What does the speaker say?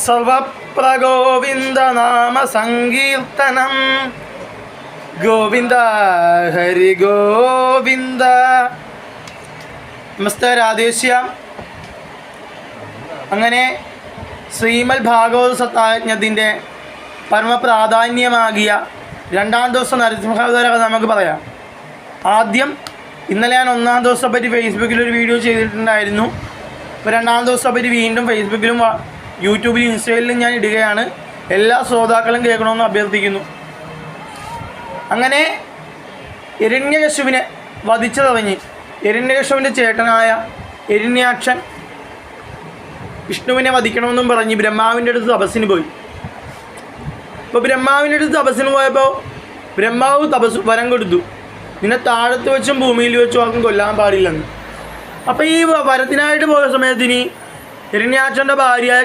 സർവപ്രഗോവിന്ദ നാമ സങ്കീർത്തനം ഗോവിന്ദ ഹരി ഗോവിന്ദ. നമസ്തേ രാധേശ്യാം. അങ്ങനെ ശ്രീമദ് ഭാഗവത സപ്താഹയജ്ഞത്തിൻ്റെ പരമപ്രാധാന്യമാകിയ രണ്ടാം ദിവസം നരസിംഹാവതാര കഥ നമുക്ക് പറയാം. ആദ്യം ഇന്നലെ ഞാൻ ഒന്നാം ദിവസത്തെപ്പറ്റി ഫേസ്ബുക്കിലൊരു വീഡിയോ ചെയ്തിട്ടുണ്ടായിരുന്നു. ഇപ്പോൾ രണ്ടാം ദിവസത്തെപ്പറ്റി വീണ്ടും ഫേസ്ബുക്കിലും യൂട്യൂബിലും ഇൻസ്റ്റയിലും ഞാൻ ഇടുകയാണ്. എല്ലാ ശ്രോതാക്കളും കേൾക്കണമെന്ന് അഭ്യർത്ഥിക്കുന്നു. അങ്ങനെ ഹിരണ്യകശിപുവിനെ വധിച്ചു തുടങ്ങി. ഹിരണ്യകശിപുവിൻ്റെ ചേട്ടനായ ഹിരണ്യാക്ഷൻ വിഷ്ണുവിനെ വധിക്കണമെന്നും പറഞ്ഞ് ബ്രഹ്മാവിൻ്റെ അടുത്ത് തപസ്സിന് പോയി. അപ്പോൾ ബ്രഹ്മാവിൻ്റെ അടുത്ത് തപസ്സിന് പോയപ്പോൾ ബ്രഹ്മാവ് വരം കൊടുത്തു, നിന്നെ താഴത്ത് വെച്ചും ഭൂമിയിൽ വെച്ചും ആർക്കും കൊല്ലാൻ പാടില്ലെന്ന്. അപ്പോൾ ഈ വരത്തിനായിട്ട് പോയ സമയത്തിന് ഹിരണ്യാക്ഷൻ്റെ ഭാര്യയായ